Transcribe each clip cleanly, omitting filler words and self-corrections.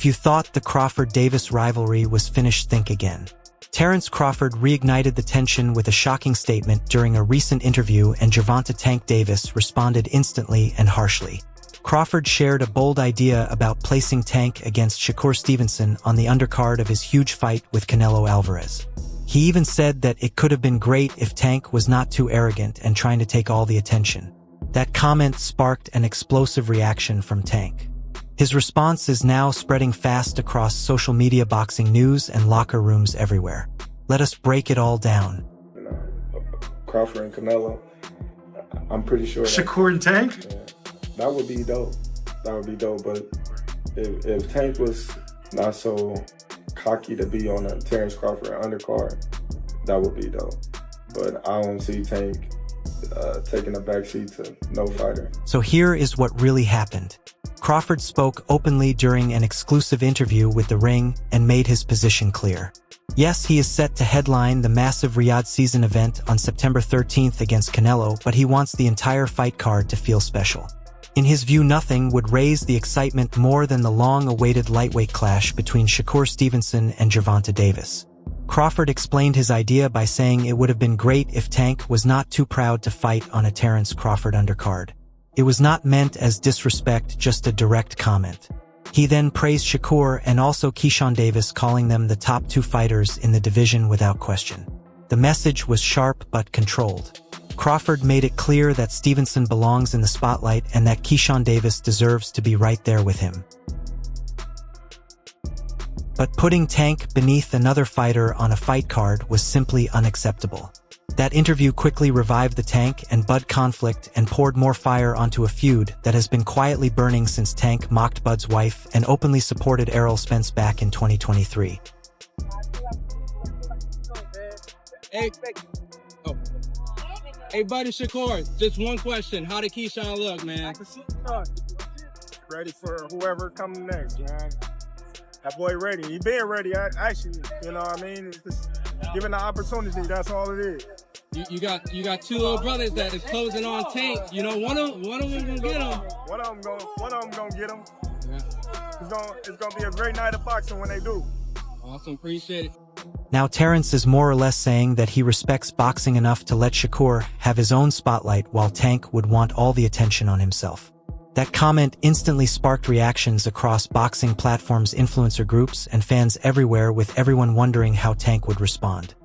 If you thought the Crawford-Davis rivalry was finished, think again. Terence Crawford reignited the tension with a shocking statement during a recent interview, and Gervonta "Tank" Davis responded instantly and harshly. Crawford shared a bold idea about placing Tank against Shakur Stevenson on the undercard of his huge fight with Canelo Alvarez. He even said that it could have been great if Tank was not too arrogant and trying to take all the attention. That comment sparked an explosive reaction from Tank. His response is now spreading fast across social media, boxing news, and locker rooms everywhere. Let us break it all down. Crawford and Canelo, I'm pretty sure Shakur and Tank? Yeah, that would be dope. That would be dope, but if Tank was not so cocky to be on a Terence Crawford undercard, that would be dope. But I don't see Tank taking a backseat to no fighter. So here is what really happened. Crawford spoke openly during an exclusive interview with The Ring and made his position clear. Yes, he is set to headline the massive Riyadh season event on September 13th against Canelo, but he wants the entire fight card to feel special. In his view, nothing would raise the excitement more than the long-awaited lightweight clash between Shakur Stevenson and Gervonta Davis. Crawford explained his idea by saying it would have been great if Tank was not too proud to fight on a Terence Crawford undercard. It was not meant as disrespect, just a direct comment. He then praised Shakur and also Keyshawn Davis, calling them the top two fighters in the division without question. The message was sharp but controlled. Crawford made it clear that Stevenson belongs in the spotlight and that Keyshawn Davis deserves to be right there with him. But putting Tank beneath another fighter on a fight card was simply unacceptable. That interview quickly revived the Tank and Bud conflict and poured more fire onto a feud that has been quietly burning since Tank mocked Bud's wife and openly supported Errol Spence back in 2023. Hey, buddy Shakur, just one question. How did Keyshawn look, man? Ready for whoever coming next, man. That boy ready. He been ready, actually. You know what I mean? It's just given the opportunity, that's all it is. You got two little brothers that is closing on Tank. You know, one of them gonna get him. One of them gonna get him. Yeah. It's gonna be a great night of boxing when they do. Awesome, appreciate it. Now Terence is more or less saying that he respects boxing enough to let Shakur have his own spotlight, while Tank would want all the attention on himself. That comment instantly sparked reactions across boxing platforms, influencer groups, and fans everywhere, with everyone wondering how Tank would respond.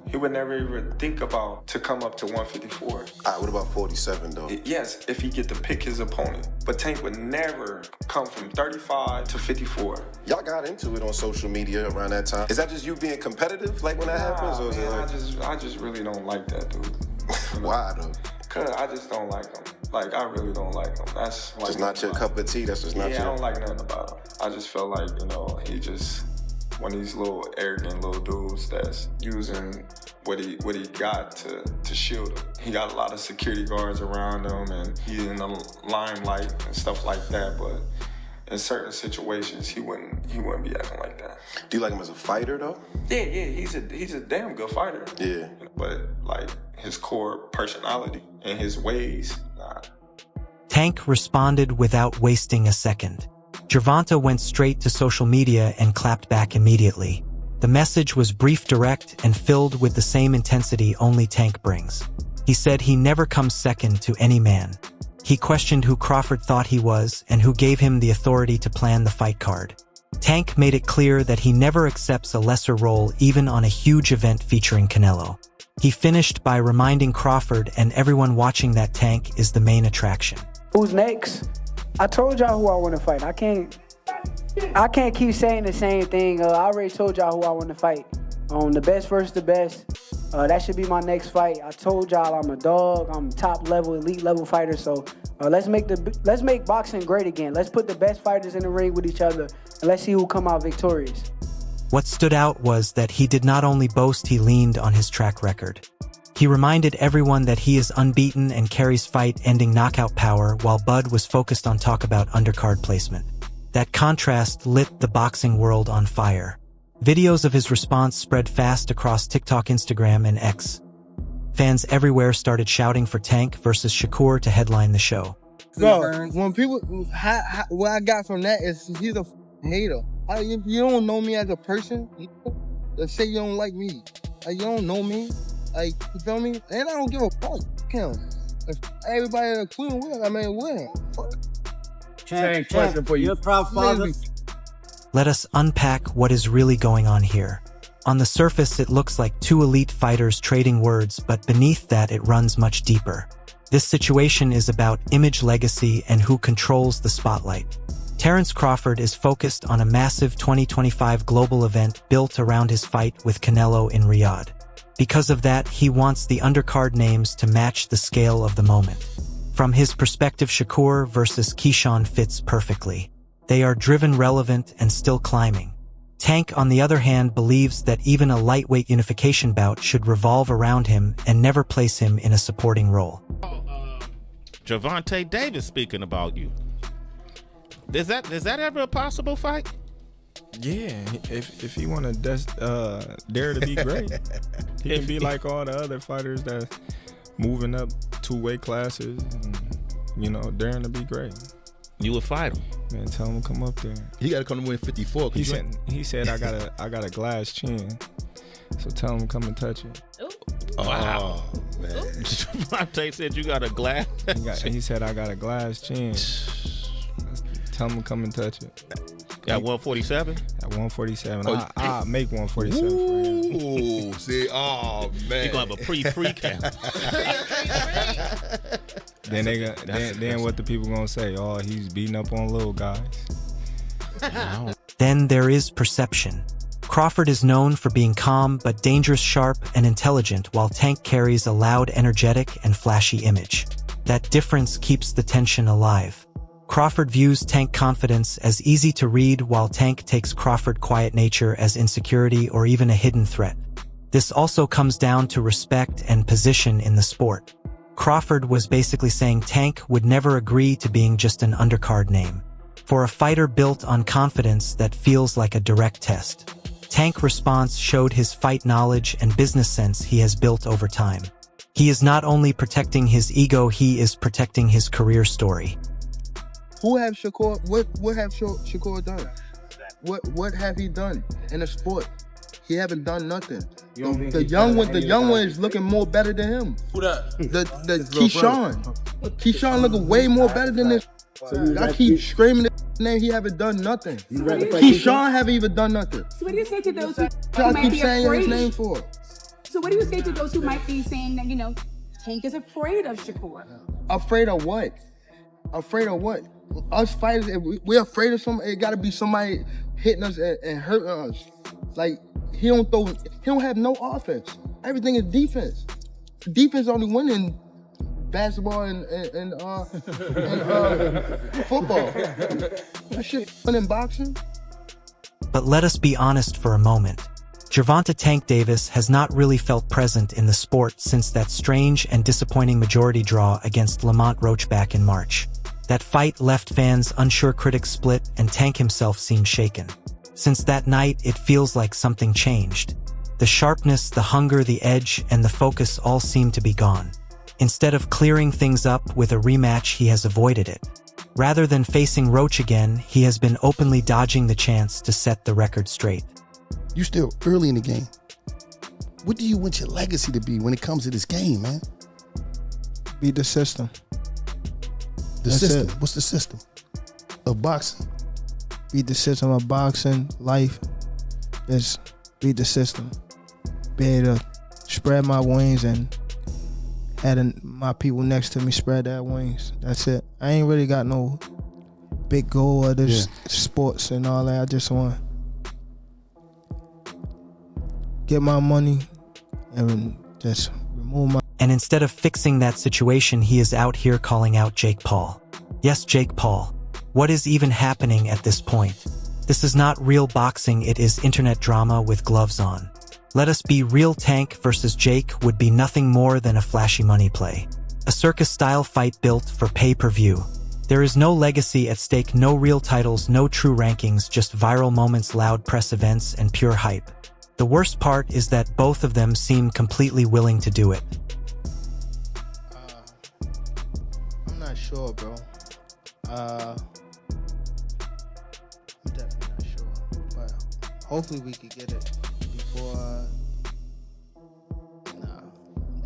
He would never even think about to come up to 154. What about 47 though? Yes, if he get to pick his opponent. But Tank would never come from 35 to 54. Y'all got into it on social media around that time. Is that just you being competitive, like when that happens? Or is it like... I just really don't like that dude. Why though? Cause I just don't like him. Like, I really don't like him. That's like, just not your cup of tea. That's just not your... Yeah, I don't like nothing about him. I just feel like, you know, he just one of these little arrogant little dudes that's using what he got to shield him. He got a lot of security guards around him, and he's in the limelight and stuff like that. But in certain situations, he wouldn't be acting like that. Do you like him as a fighter though? Yeah, he's a damn good fighter. Yeah. But like his core personality and his ways, nah. Tank responded without wasting a second. Gervonta went straight to social media and clapped back immediately. The message was brief, direct, and filled with the same intensity only Tank brings. He said he never comes second to any man. He questioned who Crawford thought he was and who gave him the authority to plan the fight card. Tank made it clear that he never accepts a lesser role, even on a huge event featuring Canelo. He finished by reminding Crawford and everyone watching that Tank is the main attraction. Who's next? I told y'all who I want to fight. I can't keep saying the same thing. I already told y'all who I want to fight. The best versus the best. That should be my next fight. I told y'all I'm a dog. I'm top level, elite level fighter. So let's make boxing great again. Let's put the best fighters in the ring with each other, and let's see who come out victorious. What stood out was that he did not only boast, he leaned on his track record. He reminded everyone that he is unbeaten and carries fight-ending knockout power, while Bud was focused on talk about undercard placement. That contrast lit the boxing world on fire. Videos of his response spread fast across TikTok, Instagram, and X. Fans everywhere started shouting for Tank versus Shakur to headline the show. No, when people, what I got from that is hater. If you don't know me as a person, let's say you don't like me. Like, you don't know me. Like, you feel me? And I don't give a fuck. Him. If everybody at a Queen win, I mean, win. Fuck. Same question for you. You're a proud father. Let us unpack what is really going on here. On the surface, it looks like two elite fighters trading words, but beneath that, it runs much deeper. This situation is about image legacy and who controls the spotlight. Terence Crawford is focused on a massive 2025 global event built around his fight with Canelo in Riyadh. Because of that, he wants the undercard names to match the scale of the moment. From his perspective, Shakur versus Keyshawn fits perfectly. They are driven, relevant, and still climbing. Tank, on the other hand, believes that even a lightweight unification bout should revolve around him and never place him in a supporting role. Gervonta Davis speaking about you. Is that ever a possible fight? Yeah, if he want to dare to be great, he can be like all the other fighters that moving up 2 weight classes and, daring to be great. You would fight him. Man, tell him to come up there. He got to come to win 54. He said I got a glass chin, so tell him to come and touch it. Wow, man. Gervonta said you got a glass. He said I got a glass chin. Tell him to come and touch it. At 147? At 147. I'll make 147 for him. Ooh, see, oh, man. You're going to have a pre-count. Then what the people going to say? Oh, he's beating up on little guys. Then there is perception. Crawford is known for being calm but dangerous, sharp, and intelligent, while Tank carries a loud, energetic, and flashy image. That difference keeps the tension alive. Crawford views Tank confidence as easy to read, while Tank takes Crawford quiet nature as insecurity or even a hidden threat. This also comes down to respect and position in the sport. Crawford was basically saying Tank would never agree to being just an undercard name. For a fighter built on confidence, that feels like a direct test. Tank's response showed his fight knowledge and business sense he has built over time. He is not only protecting his ego, he is protecting his career story. Who have Shakur? What have Shakur done? What have he done in the sport? He haven't done nothing. The young one is looking more better than him. Who that? The Keyshawn. Keyshawn looking way more better than this. I keep screaming his name. He haven't done nothing. Keyshawn haven't even done nothing. So what do you say to those who Y'all might keep be saying afraid? his name for? So what do you say to those who might be saying that Tank is afraid of Shakur? Afraid of what? Afraid of what? Us fighters, if we're afraid of somebody. It got to be somebody hitting us and hurting us. Like he don't have no offense. Everything is defense. Defense only winning basketball and football. That shit winning boxing. But let us be honest for a moment. Gervonta Tank Davis has not really felt present in the sport since that strange and disappointing majority draw against Lamont Roach back in March. That fight left fans unsure, critics split, and Tank himself seemed shaken. Since that night, it feels like something changed. The sharpness, the hunger, the edge, and the focus all seem to be gone. Instead of clearing things up with a rematch, he has avoided it. Rather than facing Roach again, he has been openly dodging the chance to set the record straight. You still early in the game. What do you want your legacy to be when it comes to this game, man? Beat the system. The system. What's the system of boxing? Beat the system of boxing, life. Just beat the system. Be able to spread my wings and had my people next to me spread their wings. That's it. I ain't really got no big goal of this sports and all that. I just want to get my money and just remove my... And instead of fixing that situation, he is out here calling out Jake Paul. Yes, Jake Paul. What is even happening at this point? This is not real boxing, it is internet drama with gloves on. Let us be real, Tank versus Jake would be nothing more than a flashy money play. A circus-style fight built for pay-per-view. There is no legacy at stake, no real titles, no true rankings, just viral moments, loud press events, and pure hype. The worst part is that both of them seem completely willing to do it. I'm not sure, bro. I'm definitely not hopefully we could get it before. Nah,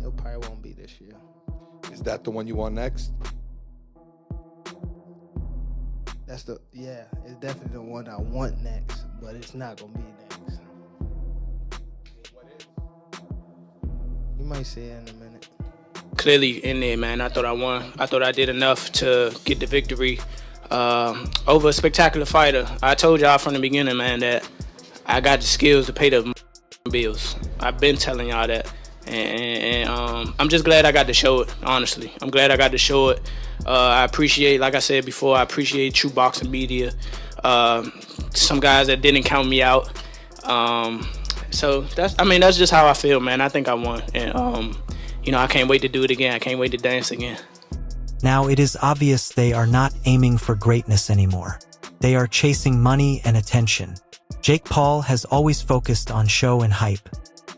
it probably won't be this year. Is that the one you want next? It's definitely the one I want next, but it's not gonna be next. You might see it in a minute. Clearly in there, man. I thought I won. I thought I did enough to get the victory over a spectacular fighter. I told y'all from the beginning, man, that I got the skills to pay the bills. I've been telling y'all that. And I'm just glad I got to show it, honestly. I'm glad I got to show it. I appreciate, like I said before, I appreciate true boxing media. Some guys that didn't count me out. So that's just how I feel, man. I think I won. And, I can't wait to do it again. I can't wait to dance again. Now, it is obvious they are not aiming for greatness anymore. They are chasing money and attention. Jake Paul has always focused on show and hype.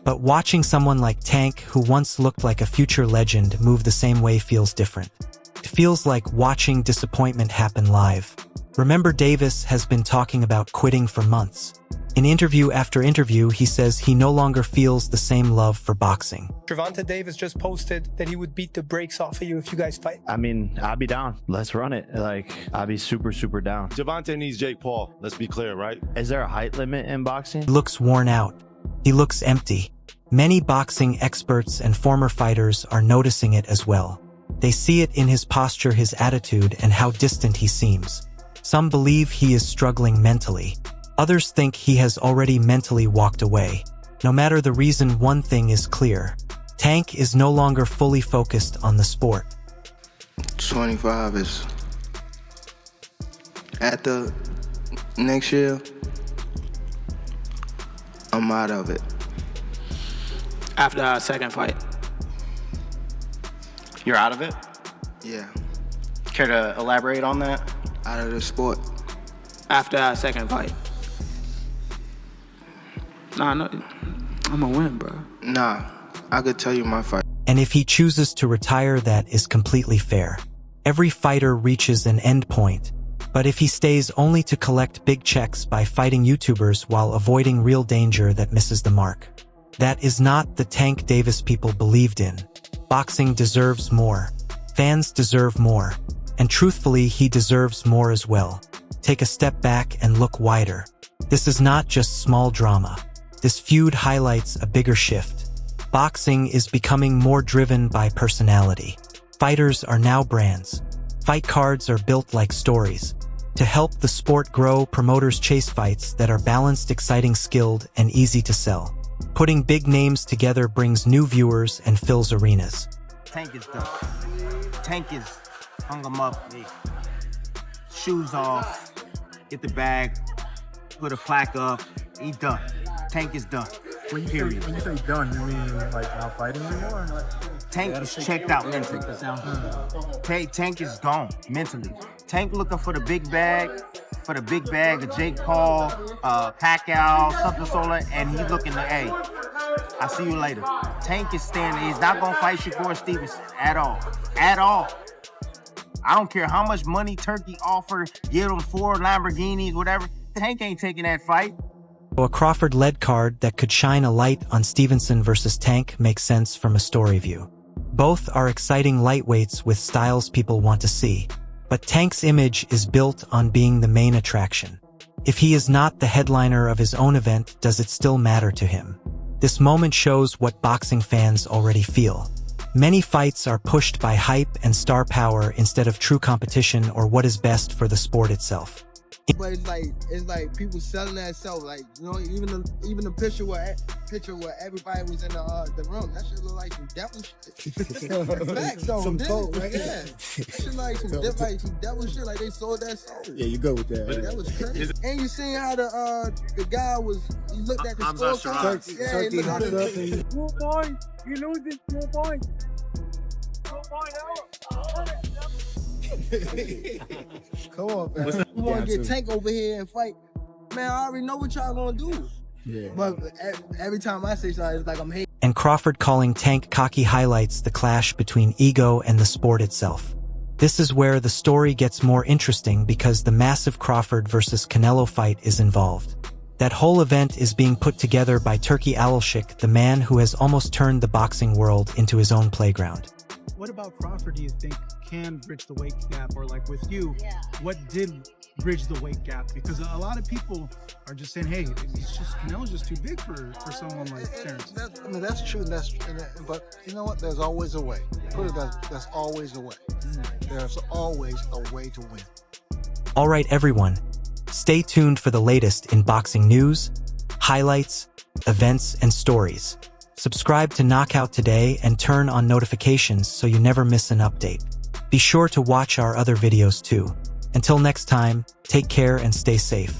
But watching someone like Tank, who once looked like a future legend, move the same way feels different. It feels like watching disappointment happen live. Remember, Davis has been talking about quitting for months. In interview after interview, he says he no longer feels the same love for boxing. Gervonta Davis just posted that he would beat the brakes off of you if you guys fight. I mean, I'll be down. Let's run it. I'll be super, super down. Gervonta needs Jake Paul. Let's be clear, right? Is there a height limit in boxing? He looks worn out. He looks empty. Many boxing experts and former fighters are noticing it as well. They see it in his posture, his attitude, and how distant he seems. Some believe he is struggling mentally. Others think he has already mentally walked away. No matter the reason, one thing is clear. Tank is no longer fully focused on the sport. 25 is at the next year. I'm out of it. After our second fight. You're out of it? Yeah. Care to elaborate on that? Out of the sport. After our second fight. Nah, no, I'm gonna win, bro. Nah, I could tell you my fight. And if he chooses to retire, that is completely fair. Every fighter reaches an end point. But if he stays only to collect big checks by fighting YouTubers while avoiding real danger, that misses the mark. That is not the Tank Davis people believed in. Boxing deserves more. Fans deserve more. And truthfully, he deserves more as well. Take a step back and look wider. This is not just small drama. This feud highlights a bigger shift. Boxing is becoming more driven by personality. Fighters are now brands. Fight cards are built like stories. To help the sport grow, promoters chase fights that are balanced, exciting, skilled, and easy to sell. Putting big names together brings new viewers and fills arenas. Tank is done. Tank is hung him up. Shoes off. Get the bag. Put a plaque up. He done. Tank is done. When you say done, you mean like not fighting anymore? Tank is checked out mentally. Tank is gone mentally. Tank looking for the big bag, of Jake Paul, Pacquiao, something solo, and he's looking to, hey, I'll see you later. Tank is standing. He's not gonna fight Shakur Stevenson at all. At all. I don't care how much money Turkey offered, give him 4 Lamborghinis, whatever. Tank ain't taking that fight. A Crawford-led card that could shine a light on Stevenson versus Tank makes sense from a story view. Both are exciting lightweights with styles people want to see. But Tank's image is built on being the main attraction. If he is not the headliner of his own event, does it still matter to him? This moment shows what boxing fans already feel. Many fights are pushed by hype and star power instead of true competition or what is best for the sport itself. But it's like people selling that self. Like, even the picture where everybody was in the room. That shit look like some devil shit. Facts though. Some coke, right? Yeah. That shit like some devil shit. Like they sold that soul. Yeah, you go with that. That was crazy. And you seen how the guy was. He looked at the scorecard. Yeah, he looked at it. 2 points. You lose this 2 points. 2 points out. Come on, man. You want to get Tank over here and fight? Man, I already know what y'all gonna do. Yeah. But every time I say something, it's like I'm hating. And Crawford calling Tank cocky highlights the clash between ego and the sport itself. This is where the story gets more interesting because the massive Crawford versus Canelo fight is involved. That whole event is being put together by Turki Alilshik, the man who has almost turned the boxing world into his own playground. What about Crawford do you think can bridge the weight gap? Or like with you, what did bridge the weight gap? Because a lot of people are just saying, hey, Canelo's just too big for someone like Terence. That's true. But you know what? There's always a way. Put it that there's always a way. There's always a way to win. All right, everyone. Stay tuned for the latest in boxing news, highlights, events, and stories. Subscribe to Knockout today and turn on notifications so you never miss an update. Be sure to watch our other videos too. Until next time, take care and stay safe.